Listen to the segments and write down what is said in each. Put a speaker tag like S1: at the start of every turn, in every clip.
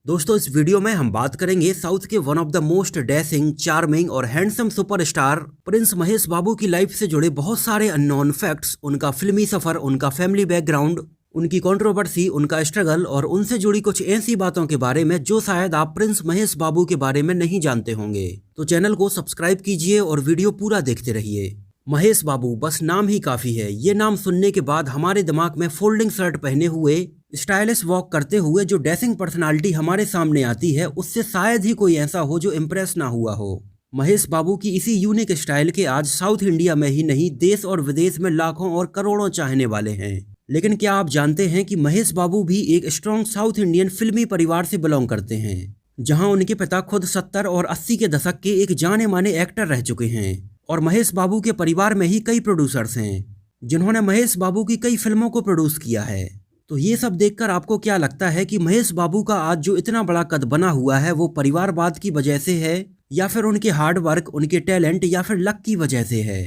S1: दोस्तों इस वीडियो में हम बात करेंगे साउथ के one of the most dashing, charming और हैंडसम सुपरस्टार प्रिंस महेश बाबू की लाइफ से जुड़े बहुत सारे अननोन फैक्ट्स, उनका फिल्मी सफर, उनका फैमिली बैकग्राउंड, उनकी कंट्रोवर्सी, उनका स्ट्रगल और उनसे जुड़ी कुछ ऐसी बातों के बारे में जो शायद आप प्रिंस महेश बाबू के बारे में नहीं जानते होंगे। तो चैनल को सब्सक्राइब कीजिए और वीडियो पूरा देखते रहिए। महेश बाबू बस नाम ही काफी है। ये नाम सुनने के बाद हमारे दिमाग में फोल्डिंग शर्ट पहने हुए, स्टाइलिश वॉक करते हुए जो डैशिंग पर्सनालिटी हमारे सामने आती है, उससे शायद ही कोई ऐसा हो जो इम्प्रेस ना हुआ हो। महेश बाबू की इसी यूनिक स्टाइल के आज साउथ इंडिया में ही नहीं, देश और विदेश में लाखों और करोड़ों चाहने वाले हैं। लेकिन क्या आप जानते हैं कि महेश बाबू भी एक स्ट्रॉन्ग साउथ इंडियन फिल्मी परिवार से बिलोंग करते हैं, जहां उनके पिता खुद 70 और 80 के दशक के एक जाने माने एक्टर रह चुके हैं। और महेश बाबू के परिवार में ही कई प्रोड्यूसर्स हैं जिन्होंने महेश बाबू की कई फिल्मों को प्रोड्यूस किया है। तो ये सब देखकर आपको क्या लगता है कि महेश बाबू का आज जो इतना बड़ा कद बना हुआ है वो परिवारवाद की वजह से है, या फिर उनके हार्ड वर्क, उनके टैलेंट, या फिर लक की वजह से है?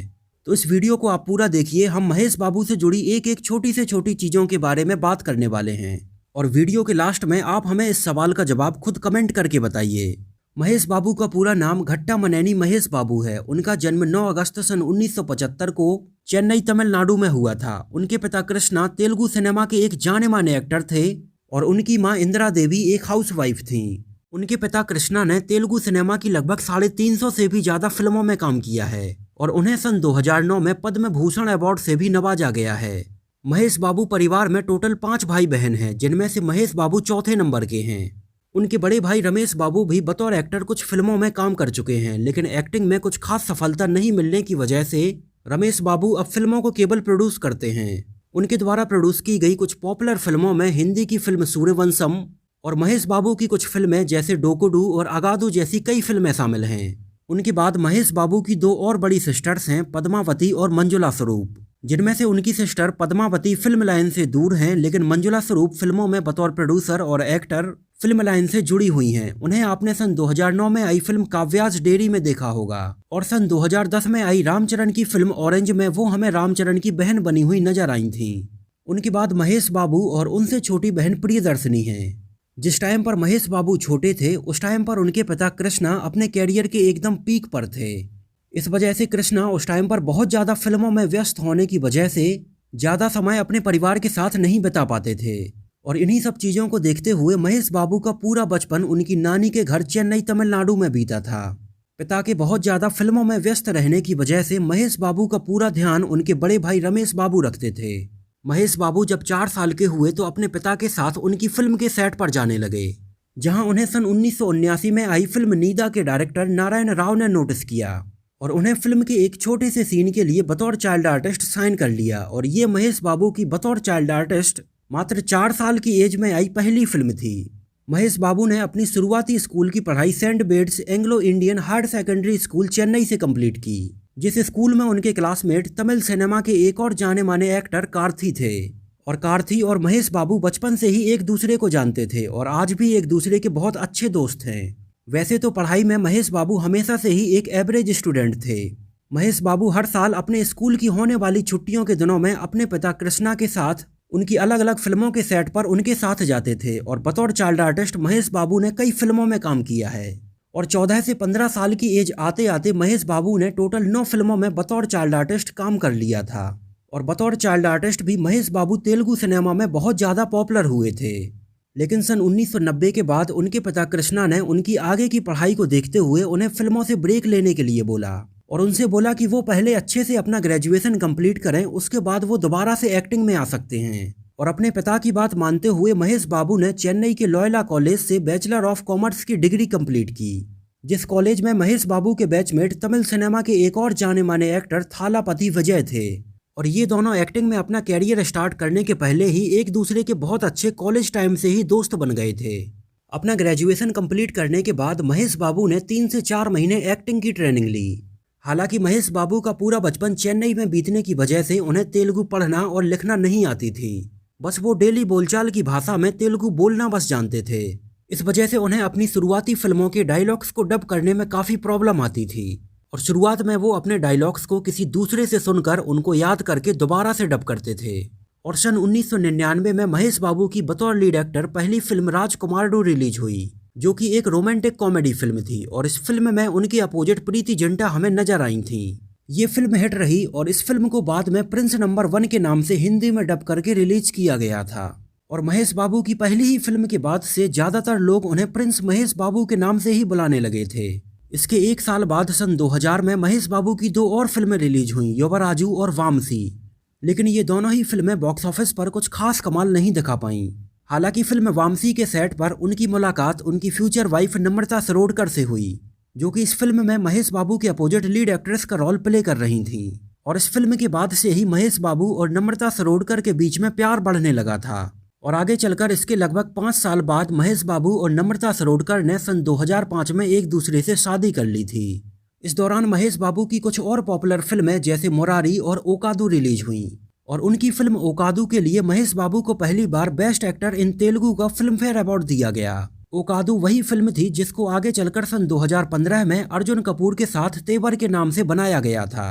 S1: तो इस वीडियो को आप पूरा देखिए। हम महेश बाबू से जुड़ी एक एक छोटी से छोटी चीज़ों के बारे में बात करने वाले हैं, और वीडियो के लास्ट में आप हमें इस सवाल का जवाब खुद कमेंट करके बताइए। महेश बाबू का पूरा नाम घट्टा मनेनी महेश बाबू है। उनका जन्म 9 अगस्त सन 1975 को चेन्नई, तमिलनाडु में हुआ था। उनके पिता कृष्णा तेलुगु सिनेमा के एक जाने माने एक्टर थे और उनकी मां इंदिरा देवी एक हाउसवाइफ थीं। उनके पिता कृष्णा ने तेलुगु सिनेमा की लगभग 350 से भी ज्यादा फिल्मों में काम किया है और उन्हें सन 2009 में पद्म भूषण अवार्ड से भी नवाजा गया है। महेश बाबू परिवार में टोटल 5 भाई बहन हैं, जिनमें से महेश बाबू चौथे नंबर के हैं। उनके बड़े भाई रमेश बाबू भी बतौर एक्टर कुछ फिल्मों में काम कर चुके हैं, लेकिन एक्टिंग में कुछ खास सफलता नहीं मिलने की वजह से रमेश बाबू अब फिल्मों को केवल प्रोड्यूस करते हैं। उनके द्वारा प्रोड्यूस की गई कुछ पॉपुलर फिल्मों में हिंदी की फिल्म सूर्यवंशम और महेश बाबू की कुछ फिल्में जैसे डोकोडू और अगादू जैसी कई फिल्में शामिल हैं। उनके बाद महेश बाबू की 2 और बड़ी सिस्टर्स हैं, पद्मावती और मंजुला स्वरूप, जिनमें से उनकी सिस्टर पद्मावती फिल्म लाइन से दूर हैं, लेकिन मंजुला स्वरूप फिल्मों में बतौर प्रोड्यूसर और एक्टर फिल्म लाइन से जुड़ी हुई हैं। उन्हें आपने सन 2009 में आई फिल्म काव्याज डेयरी में देखा होगा, और सन 2010 में आई रामचरण की फिल्म ऑरेंज में वो हमें रामचरण की बहन बनी हुई नजर आई थी। उनके बाद महेश बाबू और उनसे छोटी बहन प्रियदर्शनी हैं। जिस टाइम पर महेश बाबू छोटे थे उस टाइम पर उनके पिता कृष्णा अपने कैरियर के एकदम पीक पर थे। इस वजह से कृष्णा उस टाइम पर बहुत ज़्यादा फिल्मों में व्यस्त होने की वजह से ज़्यादा समय अपने परिवार के साथ नहीं बिता पाते थे, और इन्हीं सब चीज़ों को देखते हुए महेश बाबू का पूरा बचपन उनकी नानी के घर चेन्नई, तमिलनाडु में बीता था। पिता के बहुत ज़्यादा फिल्मों में व्यस्त रहने की वजह से महेश बाबू का पूरा ध्यान उनके बड़े भाई रमेश बाबू रखते थे। महेश बाबू जब 4 साल के हुए तो अपने पिता के साथ उनकी फिल्म के सेट पर जाने लगे, जहां उन्हें सन 1979 में आई फिल्म नीदा के डायरेक्टर नारायण राव ने नोटिस किया और उन्हें फिल्म के एक छोटे से सीन के लिए बतौर चाइल्ड आर्टिस्ट साइन कर लिया। और ये महेश बाबू की बतौर चाइल्ड आर्टिस्ट मात्र 4 साल की एज में आई पहली फिल्म थी। महेश बाबू ने अपनी शुरुआती स्कूल की पढ़ाई Saint Bede's Anglo Indian higher secondary school Chennai से कंप्लीट की, जिस स्कूल में उनके क्लासमेट तमिल सिनेमा के एक और जाने माने एक्टर कार्थी थे। और कार्थी और महेश बाबू बचपन से ही एक दूसरे को जानते थे और आज भी एक दूसरे के बहुत अच्छे दोस्त हैं। वैसे तो पढ़ाई में महेश बाबू हमेशा से ही एक एवरेज स्टूडेंट थे। महेश बाबू हर साल अपने स्कूल की होने वाली छुट्टियों के दिनों में अपने पिता कृष्णा के साथ उनकी अलग अलग फिल्मों के सेट पर उनके साथ जाते थे, और बतौर चाइल्ड आर्टिस्ट महेश बाबू ने कई फिल्मों में काम किया है। और 14 से 15 साल की एज आते आते महेश बाबू ने टोटल 9 फिल्मों में बतौर चाइल्ड आर्टिस्ट काम कर लिया था। और बतौर चाइल्ड आर्टिस्ट भी महेश बाबू तेलुगु सिनेमा में बहुत ज़्यादा पॉपुलर हुए थे। लेकिन सन 1990 के बाद उनके पिता कृष्णा ने उनकी आगे की पढ़ाई को देखते हुए उन्हें फिल्मों से ब्रेक लेने के लिए बोला, और उनसे बोला कि वो पहले अच्छे से अपना ग्रेजुएशन कंप्लीट करें, उसके बाद वो दोबारा से एक्टिंग में आ सकते हैं। और अपने पिता की बात मानते हुए महेश बाबू ने चेन्नई के लॉयला कॉलेज से बैचलर ऑफ कॉमर्स की डिग्री कंप्लीट की, जिस कॉलेज में महेश बाबू के बैचमेट तमिल सिनेमा के एक और जाने माने एक्टर थालापति विजय थे। और ये दोनों एक्टिंग में अपना कैरियर स्टार्ट करने के पहले ही एक दूसरे के बहुत अच्छे कॉलेज टाइम से ही दोस्त बन गए थे। अपना ग्रेजुएशन कंप्लीट करने के बाद महेश बाबू ने 3 से 4 महीने एक्टिंग की ट्रेनिंग ली। हालांकि महेश बाबू का पूरा बचपन चेन्नई में बीतने की वजह से उन्हें तेलुगु पढ़ना और लिखना नहीं आती थी, बस वो डेली बोलचाल की भाषा में तेलुगु बोलना बस जानते थे। इस वजह से उन्हें अपनी शुरुआती फिल्मों के डायलॉग्स को डब करने में काफ़ी प्रॉब्लम आती थी, और शुरुआत में वो अपने डायलॉग्स को किसी दूसरे से सुनकर उनको याद करके दोबारा से डब करते थे। और सन 1999 में महेश बाबू की बतौर लीड एक्टर पहली फिल्म राजकुमार 2 रिलीज हुई, जो कि एक रोमांटिक कॉमेडी फिल्म थी। और इस फिल्म में उनके अपोजिट प्रीति जिंटा हमें नजर आई थी। ये फिल्म हिट रही और इस फिल्म को बाद में प्रिंस नंबर 1 के नाम से हिंदी में डब करके रिलीज किया गया था। और महेश बाबू की पहली ही फिल्म के बाद से ज्यादातर लोग उन्हें प्रिंस महेश बाबू के नाम से ही बुलाने लगे थे। इसके एक साल बाद सन 2000 में महेश बाबू की 2 और फिल्में रिलीज हुई, युवराजू और वामसी। लेकिन ये दोनों ही फिल्में बॉक्स ऑफिस पर कुछ खास कमाल नहीं दिखा पाईं। हालांकि फिल्म वामसी के सेट पर उनकी मुलाकात उनकी फ्यूचर वाइफ नम्रता सरोडकर से हुई, जो कि इस फिल्म में महेश बाबू के अपोजिट लीड एक्ट्रेस का रोल प्ले कर रही थी। और इस फिल्म के बाद से ही महेश बाबू और नम्रता सरोडकर के बीच में प्यार बढ़ने लगा था। और आगे चलकर इसके लगभग 5 साल बाद महेश बाबू और नम्रता सरोडकर ने सन 2005 में एक दूसरे से शादी कर ली थी। इस दौरान महेश बाबू की कुछ और पॉपुलर फिल्में जैसे मुरारी और ओकादू रिलीज हुई। और उनकी फिल्म ओकादू के लिए महेश बाबू को पहली बार बेस्ट एक्टर इन तेलुगु का फिल्म फेयर अवार्ड दिया गया। ओकादू वही फिल्म थी जिसको आगे चलकर सन 2015 में अर्जुन कपूर के साथ तेवर के नाम से बनाया गया था।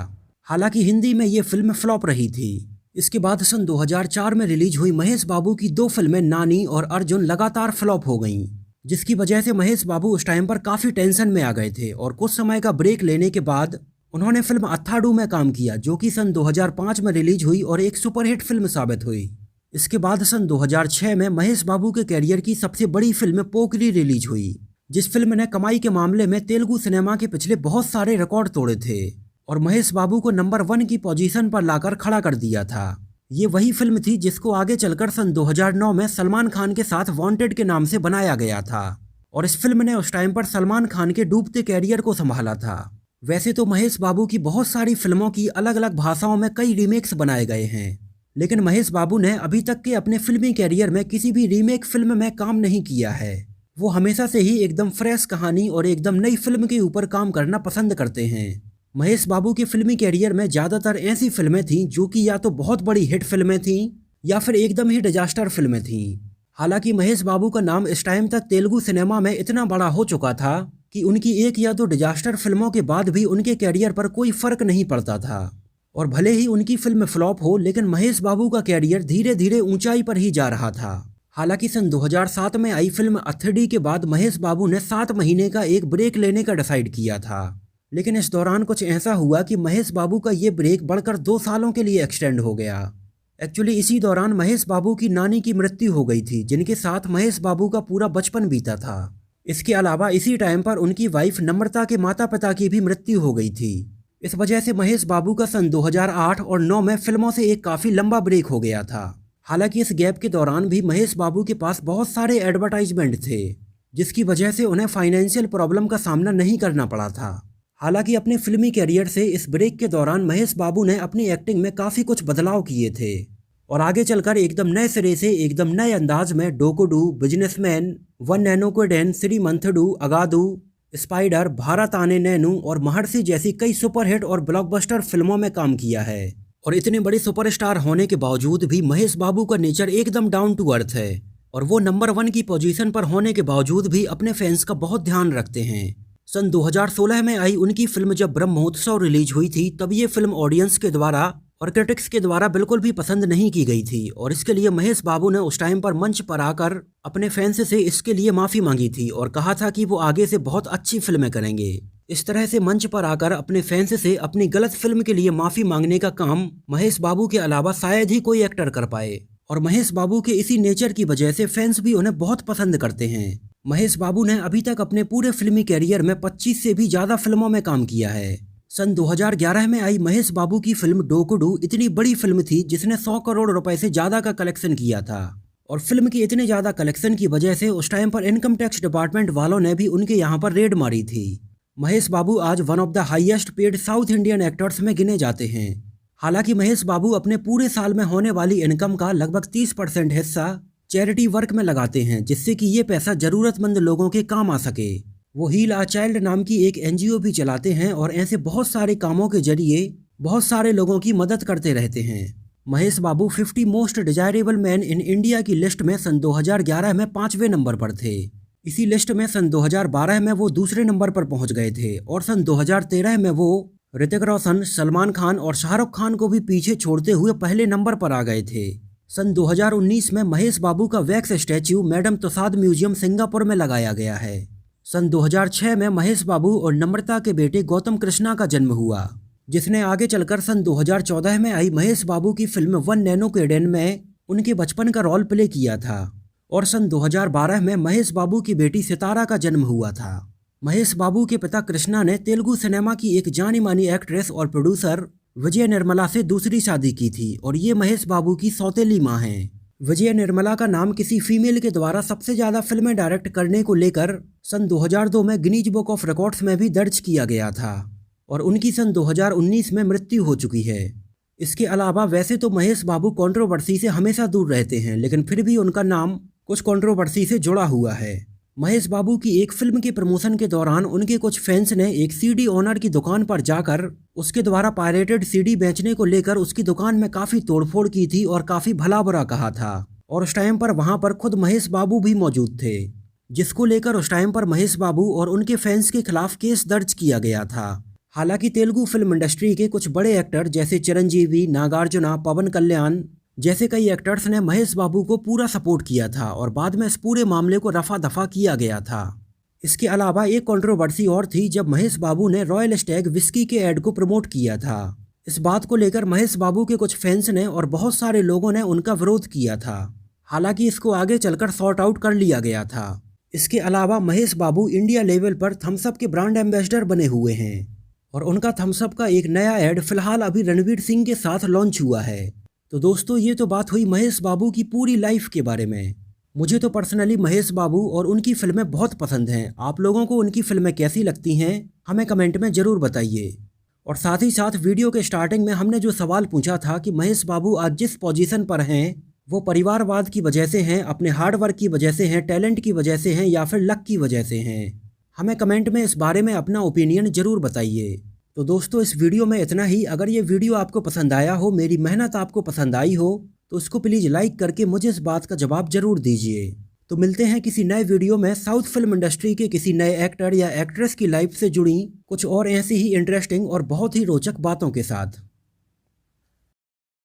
S1: हालांकि हिंदी में ये फिल्म फ्लॉप रही थी। इसके बाद सन 2004 में रिलीज हुई महेश बाबू की 2 फिल्में नानी और अर्जुन लगातार फ्लॉप हो गईं, जिसकी वजह से महेश बाबू उस टाइम पर काफी टेंशन में आ गए थे। और कुछ समय का ब्रेक लेने के बाद उन्होंने फिल्म अथाडू में काम किया, जो कि सन 2005 में रिलीज हुई और एक सुपरहिट फिल्म साबित हुई। इसके बाद सन 2006 में महेश बाबू के कैरियर की सबसे बड़ी फिल्म पोकिरी रिलीज हुई, जिस फिल्म ने कमाई के मामले में तेलुगु सिनेमा के पिछले बहुत सारे रिकॉर्ड तोड़े थे और महेश बाबू को नंबर 1 की पोजीशन पर लाकर खड़ा कर दिया था। ये वही फिल्म थी जिसको आगे चलकर सन 2009 में सलमान खान के साथ वांटेड के नाम से बनाया गया था। और इस फिल्म ने उस टाइम पर सलमान खान के डूबते कैरियर को संभाला था। वैसे तो महेश बाबू की बहुत सारी फिल्मों की अलग अलग भाषाओं में कई रीमेक्स बनाए गए हैं, लेकिन महेश बाबू ने अभी तक के अपने फिल्मी कैरियर में किसी भी रीमेक फिल्म में काम नहीं किया है। वो हमेशा से ही एकदम फ्रेश कहानी और एकदम नई फिल्म के ऊपर काम करना पसंद करते हैं। महेश बाबू के फिल्मी कैरियर में ज़्यादातर ऐसी फिल्में थीं जो कि या तो बहुत बड़ी हिट फिल्में थीं या फिर एकदम ही डिजास्टर फिल्में थीं। हालांकि महेश बाबू का नाम इस टाइम तक तेलुगु सिनेमा में इतना बड़ा हो चुका था कि उनकी एक या दो डिजास्टर फिल्मों के बाद भी उनके कैरियर पर कोई फर्क नहीं पड़ता था। और भले ही उनकी फिल्म फ्लॉप हो, लेकिन महेश बाबू का कैरियर धीरे धीरे ऊंचाई पर ही जा रहा था। हालांकि सन 2007 में आई फिल्म अथडी के बाद महेश बाबू ने 7 महीने का एक ब्रेक लेने का डिसाइड किया था, लेकिन इस दौरान कुछ ऐसा हुआ कि महेश बाबू का ये ब्रेक बढ़कर 2 सालों के लिए एक्सटेंड हो गया। एक्चुअली इसी दौरान महेश बाबू की नानी की मृत्यु हो गई थी, जिनके साथ महेश बाबू का पूरा बचपन बीता था। इसके अलावा इसी टाइम पर उनकी वाइफ नम्रता के माता पिता की भी मृत्यु हो गई थी। इस वजह से महेश बाबू का सन 2008 और 9 में फिल्मों से एक काफ़ी लंबा ब्रेक हो गया था। हालांकि इस गैप के दौरान भी महेश बाबू के पास बहुत सारे एडवर्टाइजमेंट थे, जिसकी वजह से उन्हें फाइनेंशियल प्रॉब्लम का सामना नहीं करना पड़ा था। हालांकि अपने फिल्मी कैरियर से इस ब्रेक के दौरान महेश बाबू ने अपनी एक्टिंग में काफ़ी कुछ बदलाव किए थे और आगे चलकर एकदम नए सिरे से एकदम नए अंदाज में डोकोडू, बिजनेसमैन, वन नैनोकोडेन, श्रीमंथडू, अगादू, स्पाइडर, भारत आने नैनू और महर्षि जैसी कई सुपरहिट और ब्लॉकबस्टर फिल्मों में काम किया है। और इतने बड़े सुपरस्टार होने के बावजूद भी महेश बाबू का नेचर एकदम डाउन टू अर्थ है और वो नंबर 1 की पोजीशन पर होने के बावजूद भी अपने फैंस का बहुत ध्यान रखते हैं। सन 2016 में आई उनकी फिल्म जब ब्रह्मोत्सव रिलीज हुई थी, तब ये फिल्म ऑडियंस के द्वारा और क्रिटिक्स के द्वारा बिल्कुल भी पसंद नहीं की गई थी और इसके लिए महेश बाबू ने उस टाइम पर मंच पर आकर अपने फैंस से इसके लिए माफ़ी मांगी थी और कहा था कि वो आगे से बहुत अच्छी फिल्में करेंगे। इस तरह से मंच पर आकर अपने फैंस से अपनी गलत फिल्म के लिए माफ़ी मांगने का काम महेश बाबू के अलावा शायद ही कोई एक्टर कर पाए और महेश बाबू के इसी नेचर की वजह से फैंस भी उन्हें बहुत पसंद करते हैं। महेश बाबू ने अभी तक अपने पूरे फिल्मी कैरियर में 25 से भी ज़्यादा फिल्मों में काम किया है। सन 2011 में आई महेश बाबू की फिल्म डोकोडू इतनी बड़ी फिल्म थी जिसने 100 करोड़ रुपए से ज़्यादा का कलेक्शन किया था और फिल्म की इतने ज़्यादा कलेक्शन की वजह से उस टाइम पर इनकम टैक्स डिपार्टमेंट वालों ने भी उनके यहाँ पर रेड मारी थी। महेश बाबू आज one of the highest paid south Indian actors में गिने जाते हैं। हालांकि महेश बाबू अपने पूरे साल में होने वाली इनकम का लगभग 30% हिस्सा चैरिटी वर्क में लगाते हैं, जिससे कि ये पैसा ज़रूरतमंद लोगों के काम आ सके। वो हील आ चाइल्ड नाम की एक NGO भी चलाते हैं और ऐसे बहुत सारे कामों के जरिए बहुत सारे लोगों की मदद करते रहते हैं। महेश बाबू 50 most desirable man in India की लिस्ट में सन 2011 में 5वें नंबर पर थे। इसी लिस्ट में सन 2012 में वो दूसरे नंबर पर पहुंच गए थे और सन 2013 में वो ऋतिक रोशन, सलमान खान और शाहरुख खान को भी पीछे छोड़ते हुए पहले नंबर पर आ गए थे। सन 2019 में महेश बाबू का wax statue Madame Tussauds museum Singapore में लगाया गया है। सन 2006 में महेश बाबू और नम्रता के बेटे गौतम कृष्णा का जन्म हुआ, जिसने आगे चलकर सन 2014 में आई महेश बाबू की फिल्म 1 नैनो केडेन में उनके बचपन का रोल प्ले किया था। और सन 2012 में महेश बाबू की बेटी सितारा का जन्म हुआ था। महेश बाबू के पिता कृष्णा ने तेलुगु सिनेमा की एक जानी मानी एक्ट्रेस और प्रोड्यूसर विजय निर्मला से दूसरी शादी की थी और ये महेश बाबू की सौतेली माँ हैं। विजय निर्मला का नाम किसी फीमेल के द्वारा सबसे ज़्यादा फिल्में डायरेक्ट करने को लेकर सन 2002 में गिनीज बुक ऑफ रिकॉर्ड्स में भी दर्ज किया गया था और उनकी सन 2019 में मृत्यु हो चुकी है। इसके अलावा वैसे तो महेश बाबू कंट्रोवर्सी से हमेशा दूर रहते हैं, लेकिन फिर भी उनका नाम कुछ कंट्रोवर्सी से जुड़ा हुआ है। महेश बाबू की एक फिल्म के प्रमोशन के दौरान उनके कुछ फैंस ने एक सीडी ओनर की दुकान पर जाकर उसके द्वारा पायरेटेड सीडी बेचने को लेकर उसकी दुकान में काफ़ी तोड़फोड़ की थी और काफ़ी भला बुरा कहा था। और उस टाइम पर वहां पर खुद महेश बाबू भी मौजूद थे, जिसको लेकर उस टाइम पर महेश बाबू और उनके फैंस के खिलाफ केस दर्ज किया गया था। हालांकि तेलुगु फिल्म इंडस्ट्री के कुछ बड़े एक्टर जैसे चिरंजीवी, नागार्जुना, पवन कल्याण जैसे कई एक्टर्स ने महेश बाबू को पूरा सपोर्ट किया था और बाद में इस पूरे मामले को रफा दफा किया गया था। इसके अलावा एक कंट्रोवर्सी और थी जब महेश बाबू ने रॉयल स्टैग विस्की के ऐड को प्रमोट किया था। इस बात को लेकर महेश बाबू के कुछ फैंस ने और बहुत सारे लोगों ने उनका विरोध किया था। हालांकि इसको आगे चलकर सॉर्ट आउट कर लिया गया था। इसके अलावा महेश बाबू इंडिया लेवल पर थम्स अप के ब्रांड एम्बेसडर बने हुए हैं और उनका थम्स अप का एक नया ऐड फिलहाल अभी रणवीर सिंह के साथ लॉन्च हुआ है। तो दोस्तों, ये तो बात हुई महेश बाबू की पूरी लाइफ के बारे में। मुझे तो पर्सनली महेश बाबू और उनकी फिल्में बहुत पसंद हैं। आप लोगों को उनकी फिल्में कैसी लगती हैं हमें कमेंट में ज़रूर बताइए। और साथ ही साथ वीडियो के स्टार्टिंग में हमने जो सवाल पूछा था कि महेश बाबू आज जिस पोजीशन पर हैं वो परिवारवाद की वजह से हैं, अपने हार्डवर्क की वजह से हैं, टैलेंट की वजह से हैं या फिर लक की वजह से हैं, हमें कमेंट में इस बारे में अपना ओपिनियन ज़रूर बताइए। तो दोस्तों, इस वीडियो में इतना ही। अगर ये वीडियो आपको पसंद आया हो, मेरी मेहनत आपको पसंद आई हो, तो इसको प्लीज़ लाइक करके मुझे इस बात का जवाब ज़रूर दीजिए। तो मिलते हैं किसी नए वीडियो में साउथ फिल्म इंडस्ट्री के किसी नए एक्टर या एक्ट्रेस की लाइफ से जुड़ी कुछ और ऐसी ही इंटरेस्टिंग और बहुत ही रोचक बातों के साथ।